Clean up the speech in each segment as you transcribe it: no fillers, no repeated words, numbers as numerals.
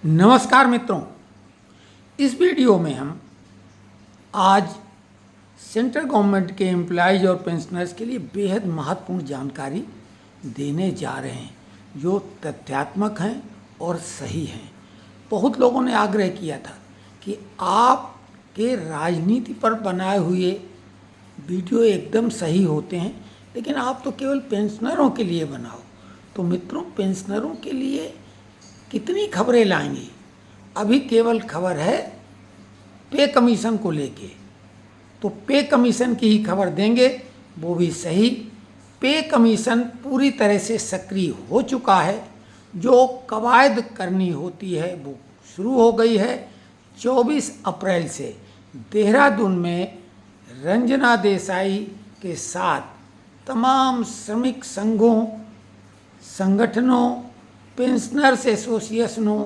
नमस्कार मित्रों, इस वीडियो में हम आज सेंट्रल गवर्नमेंट के एम्प्लॉयज़ और पेंशनर्स के लिए बेहद महत्वपूर्ण जानकारी देने जा रहे हैं जो तथ्यात्मक हैं और सही हैं। बहुत लोगों ने आग्रह किया था कि आपके राजनीति पर बनाए हुए वीडियो एकदम सही होते हैं, लेकिन आप तो केवल पेंशनरों के लिए बनाओ। तो मित्रों, पेंशनरों के लिए कितनी खबरें लाएंगी? अभी केवल खबर है पे कमीशन को लेके, तो पे कमीशन की ही खबर देंगे, वो भी सही। पे कमीशन पूरी तरह से सक्रिय हो चुका है। जो कवायद करनी होती है वो शुरू हो गई है। 24 अप्रैल से देहरादून में रंजना देसाई के साथ तमाम श्रमिक संघों, संगठनों, पेंशनर्स एसोसिएशनों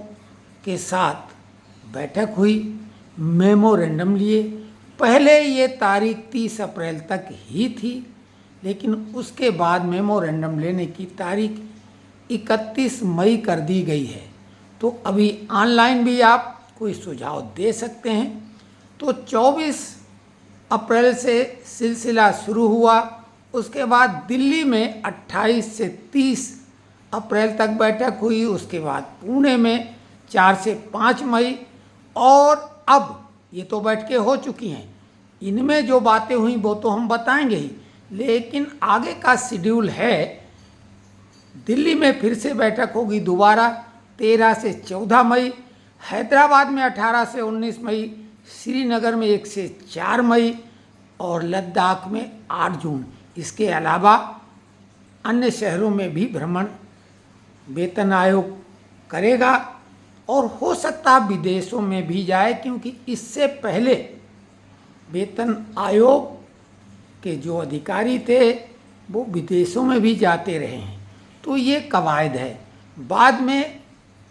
के साथ बैठक हुई, मेमोरेंडम लिए। पहले ये तारीख 30 अप्रैल तक ही थी, लेकिन उसके बाद मेमोरेंडम लेने की तारीख 31 मई कर दी गई है। तो अभी ऑनलाइन भी आप कोई सुझाव दे सकते हैं। तो 24 अप्रैल से सिलसिला शुरू हुआ। उसके बाद दिल्ली में 28 से 30 अप्रैल तक बैठक हुई। उसके बाद पुणे में 4 से 5 मई, और अब ये तो बैठकें हो चुकी हैं। इनमें जो बातें हुई वो तो हम बताएंगे ही, लेकिन आगे का शेड्यूल है। दिल्ली में फिर से बैठक होगी दोबारा 13 से 14 मई, हैदराबाद में 18 से 19 मई, श्रीनगर में 1 से 4 मई और लद्दाख में 8 जून। इसके अलावा अन्य शहरों में भी भ्रमण वेतन आयोग करेगा, और हो सकता है विदेशों में भी जाए, क्योंकि इससे पहले वेतन आयोग के जो अधिकारी थे वो विदेशों में भी जाते रहे हैं। तो ये कवायद है। बाद में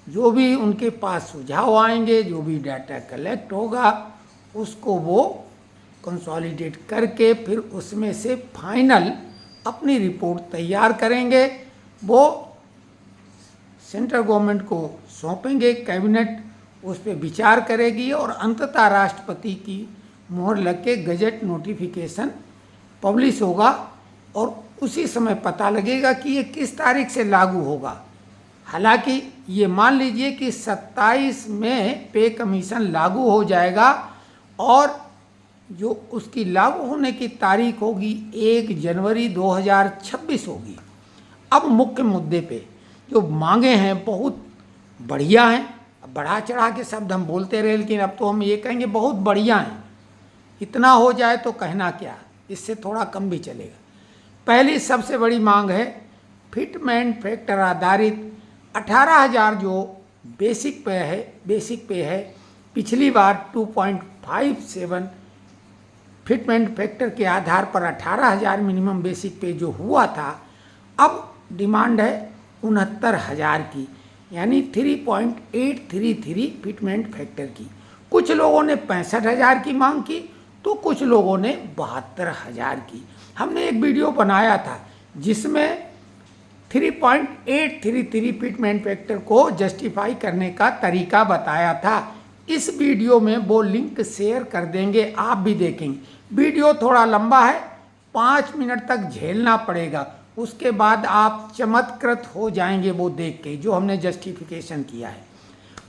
जो भी उनके पास सुझाव आएंगे, जो भी डाटा कलेक्ट होगा, उसको वो कंसोलिडेट करके फिर उसमें से फाइनल अपनी रिपोर्ट तैयार करेंगे। वो सेंट्रल गवर्नमेंट को सौंपेंगे, कैबिनेट उस पर विचार करेगी और अंततः राष्ट्रपति की मोहर लग के गजट नोटिफिकेशन पब्लिश होगा, और उसी समय पता लगेगा कि ये किस तारीख से लागू होगा। हालांकि ये मान लीजिए कि 27 में पे कमीशन लागू हो जाएगा, और जो उसकी लागू होने की तारीख होगी 1 जनवरी 2026 होगी। अब मुख्य मुद्दे पे जो मांगे हैं बहुत बढ़िया हैं। बढ़ा चढ़ा के शब्द हम बोलते रहे, लेकिन अब तो हम ये कहेंगे बहुत बढ़िया हैं। इतना हो जाए तो कहना क्या, इससे थोड़ा कम भी चलेगा। पहली सबसे बड़ी मांग है फिटमेंट फैक्टर आधारित 18,000 जो बेसिक पे है। पिछली बार 2.57 फिटमेंट फैक्टर के आधार पर 18,000 मिनिमम बेसिक पे जो हुआ था, अब डिमांड है 69,000 की, यानी 3.833 फिटमेंट फैक्टर की। कुछ लोगों ने 65,000 की मांग की, तो कुछ लोगों ने 72,000 की। हमने एक वीडियो बनाया था जिसमें 3.833 फिटमेंट फैक्टर को जस्टिफाई करने का तरीका बताया था। इस वीडियो में वो लिंक शेयर कर देंगे, आप भी देखेंगे। वीडियो थोड़ा लंबा है, 5 मिनट तक झेलना पड़ेगा। उसके बाद आप चमत्कृत हो जाएंगे वो देख के, जो हमने जस्टिफिकेशन किया है।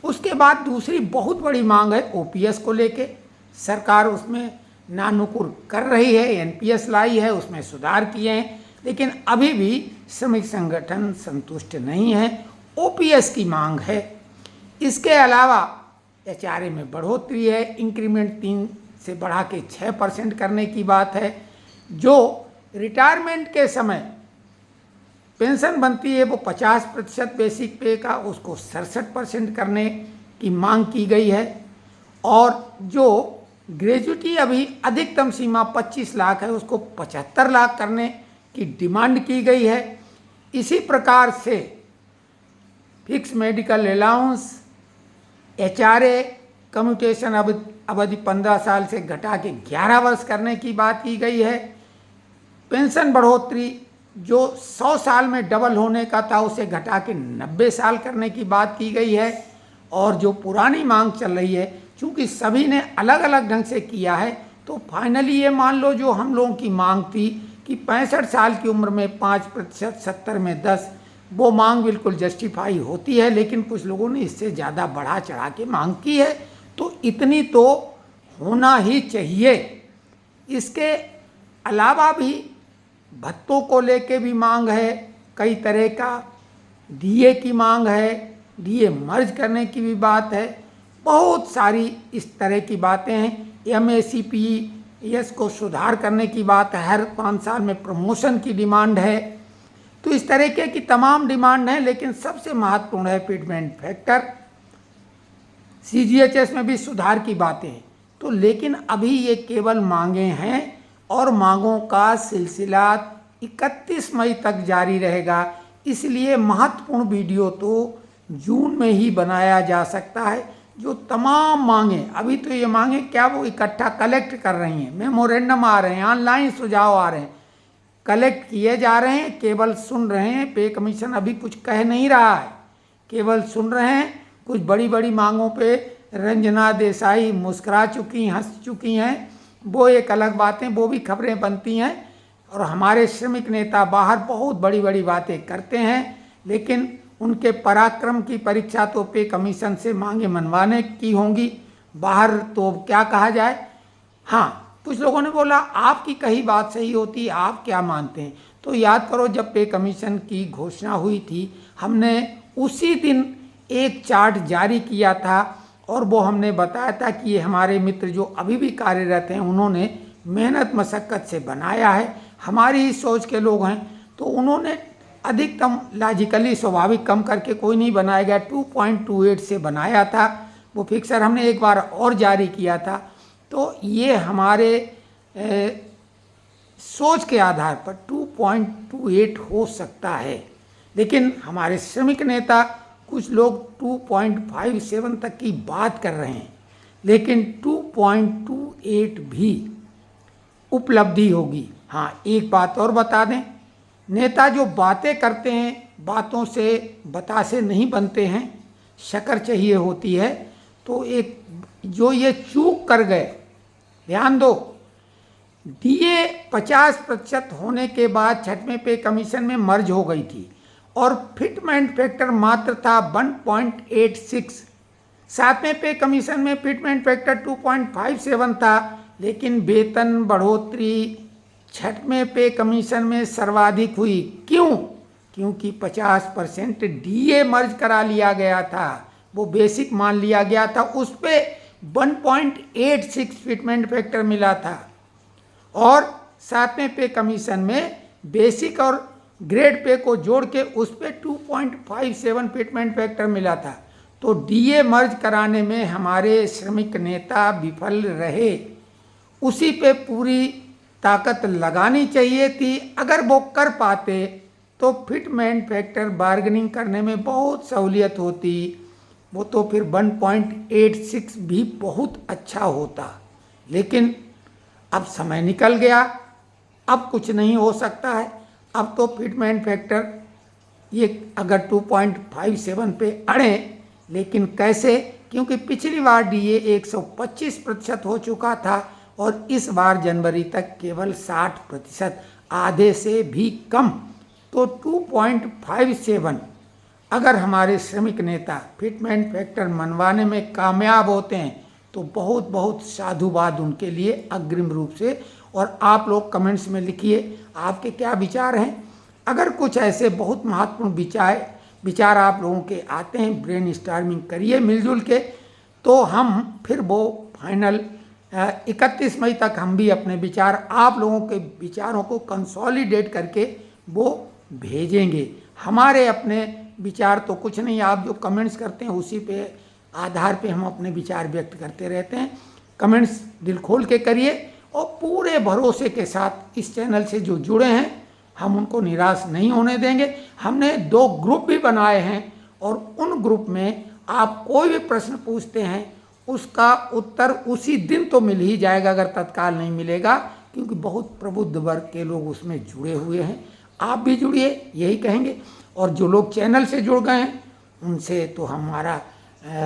उसके बाद दूसरी बहुत बड़ी मांग है ओपीएस को लेके। सरकार उसमें नानुकुर कर रही है, एनपीएस लाई है, उसमें सुधार किए हैं, लेकिन अभी भी श्रमिक संगठन संतुष्ट नहीं है। ओपीएस की मांग है। इसके अलावा एचआरए में बढ़ोतरी है, इंक्रीमेंट 3 से बढ़ा के 6% करने की बात है। जो रिटायरमेंट के समय पेंशन बनती है वो 50% बेसिक पे का, उसको 67% करने की मांग की गई है। और जो ग्रेजुटी अभी अधिकतम सीमा 25 लाख है, उसको 75 लाख करने की डिमांड की गई है। इसी प्रकार से fix medical allowance, HRA commutation अवधि 15 साल से घटा के 11 वर्ष करने की बात की गई है। पेंशन बढ़ोतरी जो 100 साल में डबल होने का था, उसे घटा के 90 साल करने की बात की गई है। और जो पुरानी मांग चल रही है, चूँकि सभी ने अलग अलग ढंग से किया है, तो फाइनली ये मान लो जो हम लोगों की मांग थी कि 65 साल की उम्र में 5%, 70 में 10, वो मांग बिल्कुल जस्टिफाई होती है। लेकिन कुछ लोगों ने इससे ज़्यादा बढ़ा चढ़ा के मांग की है, तो इतनी तो होना ही चाहिए। इसके अलावा भी भत्तों को लेके भी मांग है, कई तरह का डीए की मांग है, डीए मर्ज करने की भी बात है, बहुत सारी इस तरह की बातें हैं। एमएसीपीएस को सुधार करने की बात है, हर 5 साल में प्रमोशन की डिमांड है। तो इस तरीके की तमाम डिमांड है, लेकिन सबसे महत्वपूर्ण है फिटमेंट फैक्टर। सीजीएचएस में भी सुधार की बातें हैं। तो लेकिन अभी ये केवल मांगे हैं और मांगों का सिलसिला 31 मई तक जारी रहेगा। इसलिए महत्वपूर्ण वीडियो तो जून में ही बनाया जा सकता है। जो तमाम मांगे, अभी तो ये मांगे क्या वो इकट्ठा कलेक्ट कर रही हैं, मेमोरेंडम आ रहे हैं, ऑनलाइन सुझाव आ रहे हैं, कलेक्ट किए जा रहे हैं, केवल सुन रहे हैं। पे कमीशन अभी कुछ कह नहीं रहा है, केवल सुन रहे हैं। कुछ बड़ी बड़ी मांगों पे रंजना देसाई मुस्कुरा चुकी, हंस चुकी हैं, वो एक अलग बातें, वो भी खबरें बनती हैं। और हमारे श्रमिक नेता बाहर बहुत बड़ी बड़ी बातें करते हैं, लेकिन उनके पराक्रम की परीक्षा तो पे कमीशन से मांगे मनवाने की होंगी। बाहर तो क्या कहा जाए। हाँ, कुछ लोगों ने बोला आपकी कही बात सही होती, आप क्या मानते हैं? तो याद करो, जब पे कमीशन की घोषणा हुई थी, हमने उसी दिन एक चार्ट जारी किया था और वो हमने बताया था कि ये हमारे मित्र जो अभी भी कार्यरत हैं, उन्होंने मेहनत मशक्क़त से बनाया है, हमारी ही सोच के लोग हैं। तो उन्होंने अधिकतम लॉजिकली स्वाभाविक कम करके कोई नहीं बनाया गया, 2.28 से बनाया था। वो फिक्सर हमने एक बार और जारी किया था। तो ये हमारे सोच के आधार पर 2.28 हो सकता है, लेकिन हमारे श्रमिक नेता कुछ लोग 2.57 तक की बात कर रहे हैं, लेकिन 2.28 भी उपलब्धि होगी। हाँ, एक बात और बता दें, नेता जो बातें करते हैं, बातों से बतासे नहीं बनते हैं, शक्कर चाहिए होती है। तो एक जो ये चूक कर गए, ध्यान दो, डीए 50% होने के बाद 6वें पे कमीशन में मर्ज हो गई थी और फिटमेंट फैक्टर मात्र था 1.86। 7वें पे कमीशन में फिटमेंट फैक्टर 2.57 था, लेकिन वेतन बढ़ोतरी 6वें पे कमीशन में सर्वाधिक हुई। क्यों? क्योंकि 50% डीए मर्ज करा लिया गया था, वो बेसिक मान लिया गया था, उस पर 1.86 फिटमेंट फैक्टर मिला था। और 7वें पे कमीशन में बेसिक और ग्रेड पे को जोड़ के उस पर 2.57 फिटमेंट फैक्टर मिला था। तो डीए मर्ज कराने में हमारे श्रमिक नेता विफल रहे। उसी पे पूरी ताकत लगानी चाहिए थी। अगर वो कर पाते तो फिटमेंट फैक्टर बार्गेनिंग करने में बहुत सहूलियत होती। वो तो फिर 1.86 भी बहुत अच्छा होता, लेकिन अब समय निकल गया, अब कुछ नहीं हो सकता है। अब तो फिटमेंट फैक्टर ये अगर 2.57 पे अड़े, लेकिन कैसे? क्योंकि पिछली बार डीए 125% हो चुका था और इस बार जनवरी तक केवल 60%, आधे से भी कम। तो 2.57 अगर हमारे श्रमिक नेता फिटमेंट फैक्टर मनवाने में कामयाब होते हैं तो बहुत बहुत साधुवाद उनके लिए अग्रिम रूप से। और आप लोग कमेंट्स में लिखिए आपके क्या विचार हैं। अगर कुछ ऐसे बहुत महत्वपूर्ण विचार आप लोगों के आते हैं, ब्रेन स्टॉर्मिंग करिए मिलजुल के, तो हम फिर वो फाइनल 31 मई तक हम भी अपने विचार, आप लोगों के विचारों को कंसोलिडेट करके वो भेजेंगे। हमारे अपने विचार तो कुछ नहीं, आप जो कमेंट्स करते हैं उसी पे आधार पे हम अपने विचार व्यक्त करते रहते हैं। कमेंट्स दिल खोल के करिए और पूरे भरोसे के साथ इस चैनल से जो जुड़े हैं हम उनको निराश नहीं होने देंगे। हमने 2 ग्रुप भी बनाए हैं और उन ग्रुप में आप कोई भी प्रश्न पूछते हैं उसका उत्तर उसी दिन तो मिल ही जाएगा, अगर तत्काल नहीं मिलेगा, क्योंकि बहुत प्रबुद्ध वर्ग के लोग उसमें जुड़े हुए हैं। आप भी जुड़िए, यही कहेंगे। और जो लोग चैनल से जुड़ गए हैं उनसे तो हमारा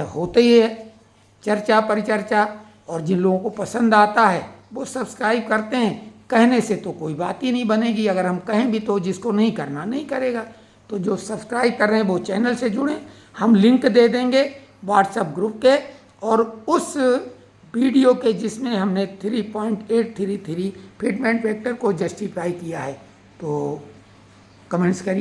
होते ही है चर्चा परिचर्चा, और जिन लोगों को पसंद आता है वो सब्सक्राइब करते हैं। कहने से तो कोई बात ही नहीं बनेगी, अगर हम कहें भी तो जिसको नहीं करना नहीं करेगा। तो जो सब्सक्राइब कर रहे हैं वो चैनल से जुड़ें, हम लिंक दे देंगे व्हाट्सएप ग्रुप के, और उस वीडियो के जिसमें हमने 3.833 फिटमेंट फैक्टर को जस्टिफाई किया है, तो कमेंट्स करिए।